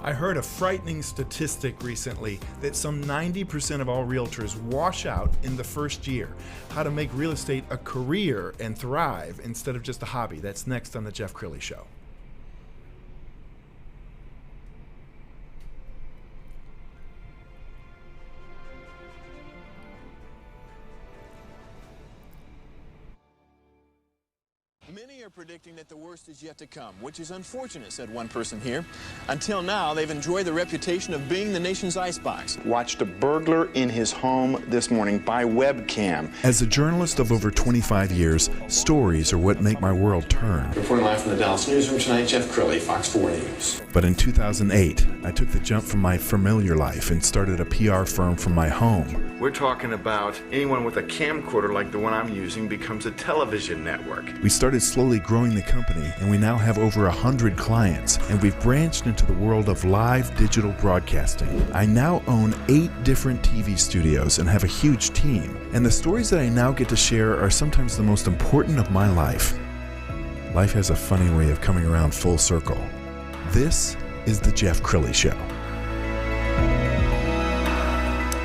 I heard a frightening statistic recently that some 90% of all realtors wash out in the first year. How to make real estate a career and thrive instead of just a hobby. That's next on the Jeff Crilley Show. Many are predicting that the worst is yet to come, which is unfortunate, said one person here. Until now, they've enjoyed the reputation of being the nation's icebox. Watched a burglar in his home this morning by webcam. As a journalist of over 25 years, stories are what make my world turn. Reporting live from the Dallas newsroom tonight, Jeff Crilley, Fox 4 News. But in 2008, I took the jump from my familiar life and started a PR firm from my home. We're talking about anyone with a camcorder like the one I'm using becomes a television network. We started slowly growing the company, and we now have over 100 clients, and we've branched into the world of live digital broadcasting. I now own 8 different TV studios and have a huge team, and the stories that I now get to share are sometimes the most important of my life. Life has a funny way of coming around full circle. This is the Jeff Crilley Show.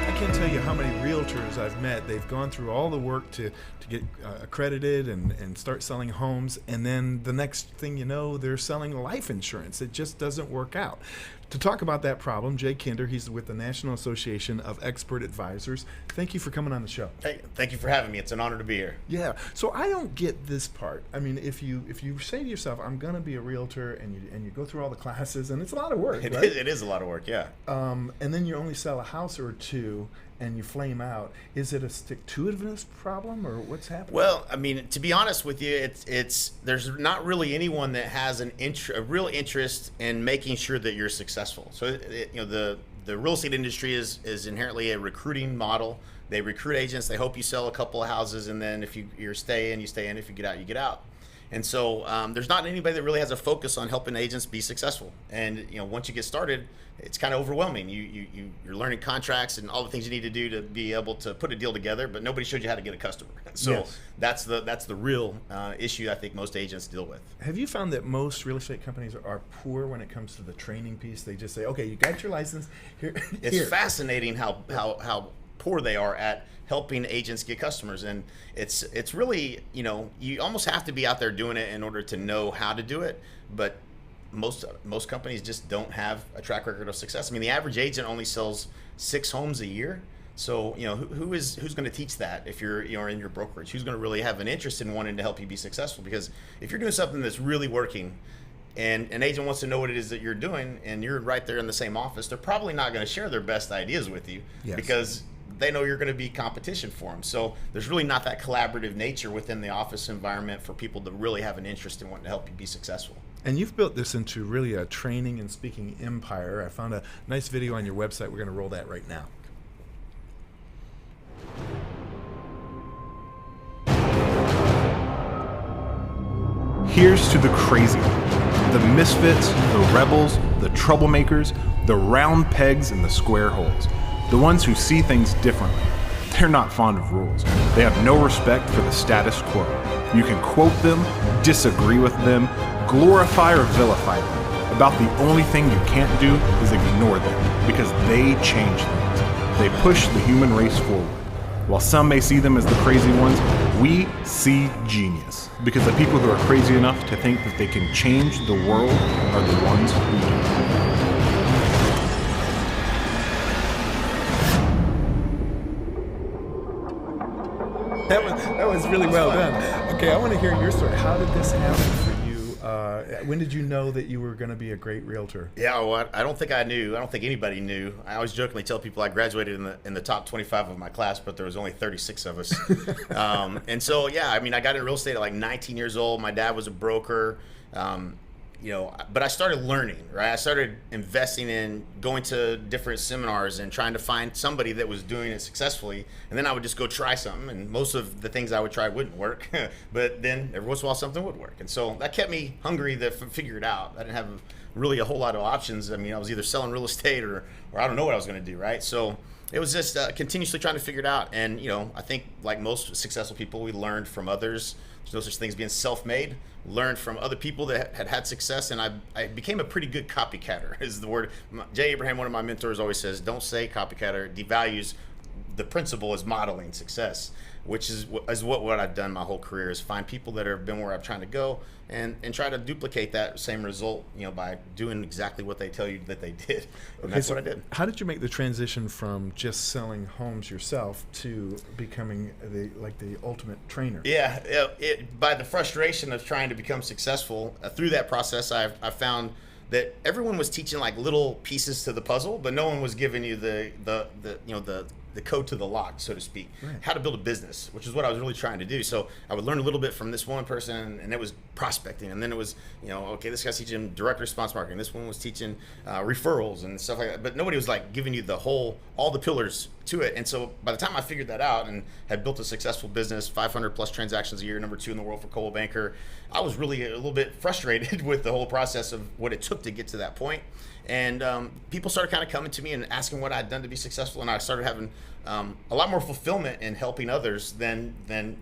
I can't tell you how many realtors I've met. They've gone through all the work to get accredited and start selling homes, and then the next thing you know, they're selling life insurance. It just doesn't work out. To talk about that problem, Jay Kinder, he's with the National Association of Expert Advisors. Thank you for coming on the show. Hey, thank you for having me. It's an honor to be here. Yeah. So I don't get this part. I mean, if you say to yourself, I'm going to be a realtor, and you go through all the classes, and it's a lot of work, right? It is a lot of work, yeah. And then you only sell a house or two, and you flame out. Is it a stick-to-itiveness problem, or what's happening? Well, I mean, to be honest with you, it's there's not really anyone that has a real interest in making sure that you're successful. So, the real estate industry is inherently a recruiting model. They recruit agents. They hope you sell a couple of houses, and then if you stay in, you stay in. If you get out, you get out. And so there's not anybody that really has a focus on helping agents be successful. And once you get started, it's kind of overwhelming. You're learning contracts and all the things you need to do to be able to put a deal together, but nobody showed you how to get a customer. So yes. That's the real issue I think most agents deal with. Have you found that most real estate companies are poor when it comes to the training piece? They just say, okay, you got your license. It's fascinating how poor they are at helping agents get customers, and it's really, you almost have to be out there doing it in order to know how to do it, but most companies just don't have a track record of success. I mean, the average agent only sells 6 homes a year. So, who's going to teach that if you're in your brokerage? Who's going to really have an interest in wanting to help you be successful? Because if you're doing something that's really working and an agent wants to know what it is that you're doing and you're right there in the same office, they're probably not going to share their best ideas with you. Yes. Because they know you're going to be competition for them. So there's really not that collaborative nature within the office environment for people to really have an interest in wanting to help you be successful. And you've built this into really a training and speaking empire. I found a nice video on your website. We're going to roll that right now. Here's to the crazy, the misfits, the rebels, the troublemakers, the round pegs and the square holes, the ones who see things differently. They're not fond of rules. They have no respect for the status quo. You can quote them, disagree with them, glorify or vilify them. About the only thing you can't do is ignore them, because they change things. They push the human race forward. While some may see them as the crazy ones, we see genius, because the people who are crazy enough to think that they can change the world are the ones who do. That was really well done. Okay, I want to hear your story. How did this happen for you? When did you know that you were going to be a great realtor? Yeah, well, I don't think I knew. I don't think anybody knew. I always jokingly tell people I graduated in the top 25 of my class, but there was only 36 of us. And so, yeah, I mean, I got into real estate at like 19 years old. My dad was a broker. But I started learning, right? I started investing in going to different seminars and trying to find somebody that was doing it successfully. And then I would just go try something. And most of the things I would try wouldn't work. But then every once in a while something would work. And so that kept me hungry to figure it out. I didn't have really a whole lot of options. I mean, I was either selling real estate or I don't know what I was going to do, right? So it was just continuously trying to figure it out. And, I think like most successful people, we learned from others. There's no such thing as being self-made. Learned from other people that had success, and I became a pretty good copycatter, is the word. Jay Abraham, one of my mentors, always says, don't say copycatter, devalues the principle is modeling success, which is what I've done my whole career, is find people that have been where I'm trying to go and try to duplicate that same result, by doing exactly what they tell you that they did. And that's what I did. How did you make the transition from just selling homes yourself to becoming the ultimate trainer? Yeah, by the frustration of trying to become successful, through that process, I found that everyone was teaching like little pieces to the puzzle, but no one was giving you the code to the lock, so to speak. Right. How to build a business, which is what I was really trying to do. So I would learn a little bit from this one person, and it was prospecting, and then it was, okay, this guy's teaching direct response marketing, this one was teaching referrals and stuff like that, but nobody was like giving you all the pillars to it. And so by the time I figured that out and had built a successful business, 500 plus transactions a year, number 2 in the world for Coldwell Banker, I was really a little bit frustrated with the whole process of what it took to get to that point. And people started kind of coming to me and asking what I'd done to be successful, and I started having a lot more fulfillment in helping others than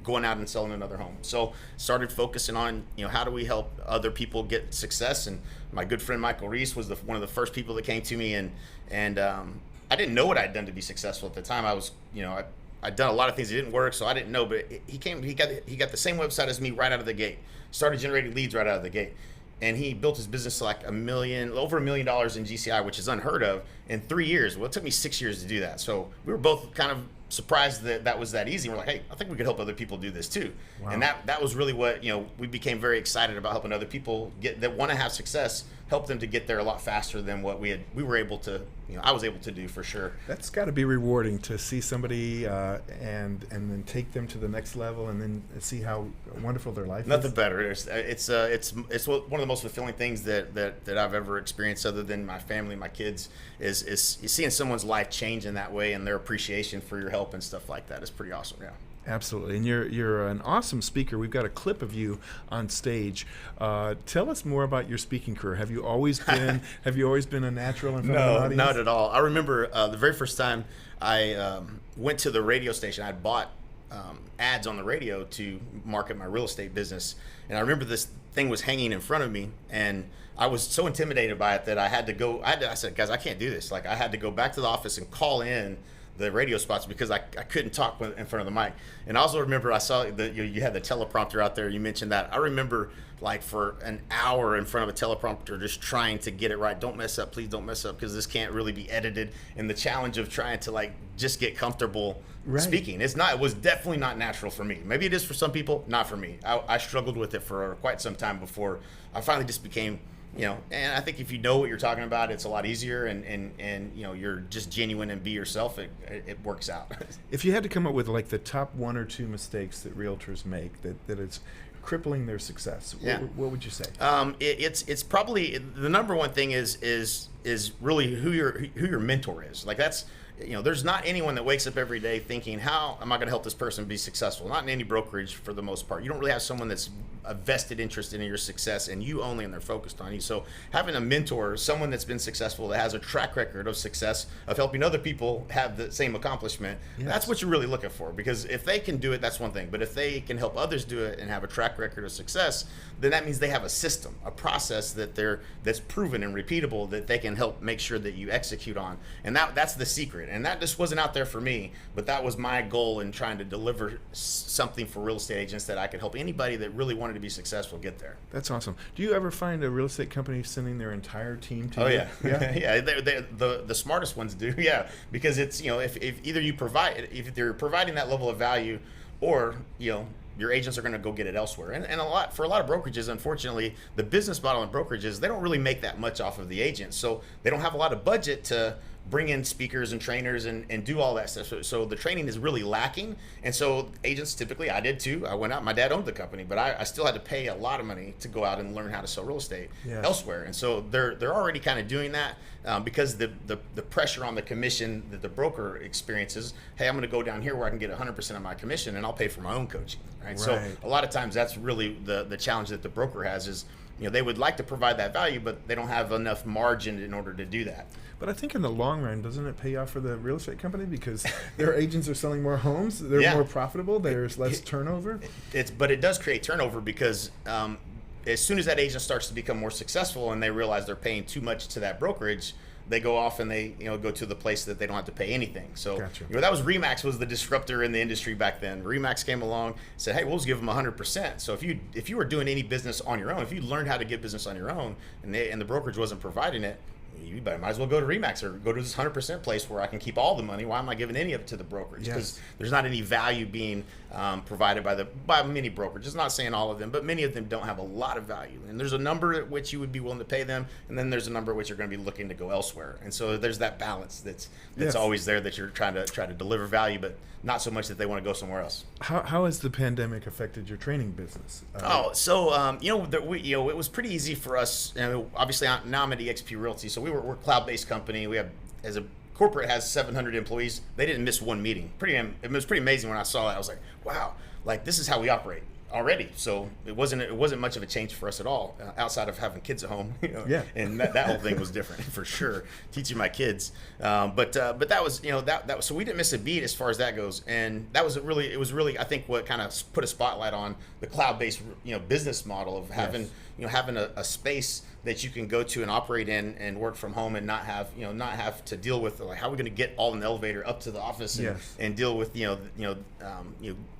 going out and selling another home. So started focusing on how do we help other people get success. And my good friend Michael Reese was one of the first people that came to me, and I didn't know what I'd done to be successful at the time. I was I'd done a lot of things that didn't work, so I didn't know. But he got the same website as me right out of the gate. Started generating leads right out of the gate. And he built his business to like over $1 million in GCI, which is unheard of, in 3 years. Well, it took me 6 years to do that. So we were both kind of surprised that was that easy. We're like, hey, I think we could help other people do this too. Wow. And that was really what, we became very excited about, helping other people that want to have success, help them to get there a lot faster than what we were able to, I was able to do, for sure. That's got to be rewarding to see somebody and then take them to the next level, and then see how wonderful their life is. Nothing better. It's one of the most fulfilling things that I've ever experienced, other than my family, my kids, is seeing someone's life change in that way, and their appreciation for your help and stuff like that is pretty awesome. Yeah. Absolutely, and you're an awesome speaker. We've got a clip of you on stage. Tell us more about your speaking career. Have you always been a natural in front of an audience? No, not at all. I remember the very first time I went to the radio station. I bought ads on the radio to market my real estate business, and I remember this thing was hanging in front of me, and I was so intimidated by it that I had to go. I said, guys, I can't do this. Like, I had to go back to the office and call in the radio spots because I couldn't talk in front of the mic. And I also remember I saw that you had the teleprompter out there. You mentioned that. I remember like for an hour in front of a teleprompter just trying to get it right. Don't mess up, please don't mess up, because this can't really be edited. And the challenge of trying to like just get comfortable speaking. It was definitely not natural for me. Maybe it is for some people, not for me. I struggled with it for quite some time before I finally just became, and I think if you know what you're talking about, it's a lot easier, and you're just genuine and be yourself, it works out. If you had to come up with like the top 1 or 2 mistakes that realtors make that it's crippling their success, what would you say? It's probably the number one thing is really who your mentor is. Like, that's, there's not anyone that wakes up every day thinking, how am I going to help this person be successful? Not in any brokerage, for the most part. You don't really have someone that's a vested interest in your success, and you only, and they're focused on you. So having a mentor, someone that's been successful, that has a track record of success, of helping other people have the same accomplishment, that's what you're really looking for. Because if they can do it, that's one thing. But if they can help others do it and have a track record of success, then that means they have a system, a process that's proven and repeatable, that they can help make sure that you execute on. And that's the secret. And that just wasn't out there for me, but that was my goal in trying to deliver something for real estate agents, that I could help anybody that really wanted to be successful get there. That's awesome. Do you ever find a real estate company sending their entire team to you? Yeah. The smartest ones do. Yeah, because it's, if either if they're providing that level of value, or your agents are going to go get it elsewhere. And for a lot of brokerages, unfortunately, the business model in brokerages, they don't really make that much off of the agent, so they don't have a lot of budget to bring in speakers and trainers and do all that stuff. So the training is really lacking. And so agents, typically, I did too. I went out, my dad owned the company, but I still had to pay a lot of money to go out and learn how to sell real estate elsewhere. And so they're already kind of doing that because the pressure on the commission that the broker experiences. Hey, I'm going to go down here where I can get 100% of my commission, and I'll pay for my own coaching. Right? So a lot of times that's really the challenge that the broker has, is they would like to provide that value, but they don't have enough margin in order to do that. But I think in the long run, doesn't it pay off for the real estate company because their agents are selling more homes, they're more profitable, there's less turnover? But it does create turnover because as soon as that agent starts to become more successful and they realize they're paying too much to that brokerage, they go off and they go to the place that they don't have to pay anything. So Gotcha. That was RE/MAX was the disruptor in the industry back then. RE/MAX came along, said, hey, we'll just give them 100%. So if you were doing any business on your own, if you learned how to get business on your own and the brokerage wasn't providing it, you might as well go to RE/MAX or go to this 100% place where I can keep all the money. Why am I giving any of it to the brokerage? Because there's not any value being provided by many brokerages. Not saying all of them, but many of them don't have a lot of value. And there's a number at which you would be willing to pay them, and then there's a number at which you're going to be looking to go elsewhere. And so there's that balance that's always there, that you're trying to deliver value, but not so much that they want to go somewhere else. How has the pandemic affected your training business? It was pretty easy for us. Obviously, now I'm at eXp Realty, so we're a cloud-based company. We have, as a corporate, has 700 employees. They didn't miss one meeting. It was pretty amazing when I saw that. I was like, wow, like this is how we operate already. So it wasn't much of a change for us at all, outside of having kids at home. And that whole thing was different for sure, teaching my kids. But that was so we didn't miss a beat as far as that goes. And it was really I think what kind of put a spotlight on the cloud-based business model of having having a space that you can go to and operate in and work from home and not have to deal with like how are we going to get all in the elevator up to the office and deal with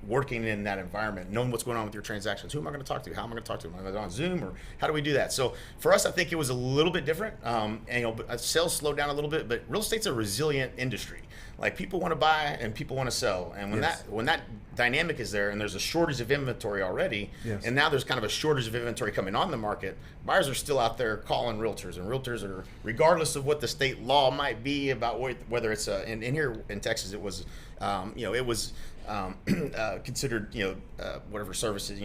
working in that environment, knowing what's going on with your transactions. Who am I going to talk to? How am I going to talk to them? Am I on Zoom, or how do we do that? So for us, I think it was a little bit different. But sales slowed down a little bit, but real estate's a resilient industry. Like people want to buy and people want to sell, and when that dynamic is there, and there's a shortage of inventory already, and now there's kind of a shortage of inventory coming on the market, buyers are still out there calling realtors, and realtors are, regardless of what the state law might be about whether it's in here in Texas, it was considered whatever services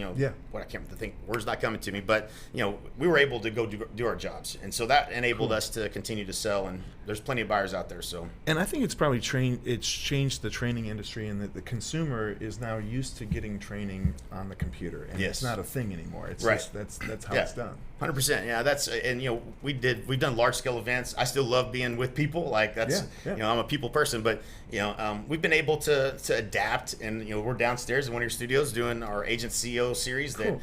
what I can't think, words not coming to me, but we were able to go do our jobs, and so that enabled us to continue to sell, and there's plenty of buyers out there. So, and I think it's probably it's changed the training industry, and that the consumer is now used to getting training on the computer, and it's not a thing anymore. It's just that's how it's done. 100%. Yeah, that's, and we've done large scale events. I still love being with people. Like that's I'm a people person, but we've been able to adapt, and we're downstairs in one of your studios doing our Agent CEO series that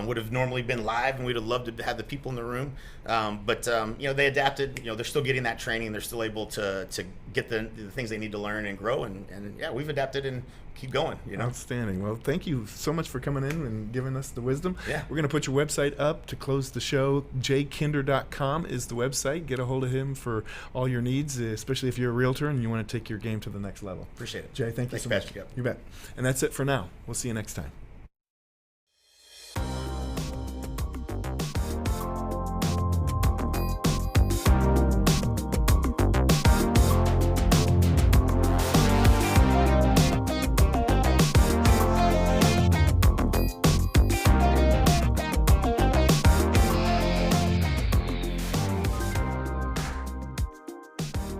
would have normally been live, and we'd have loved to have the people in the room. But they adapted. They're still getting that training. They're still able to get the things they need to learn and grow. And we've adapted and keep going. Outstanding. Well, thank you so much for coming in and giving us the wisdom. Yeah. We're going to put your website up to close the show. jkinder.com is the website. Get a hold of him for all your needs, especially if you're a realtor and you want to take your game to the next level. Appreciate it. Jay, thank you so much. Patrick. You bet. And that's it for now. We'll see you next time.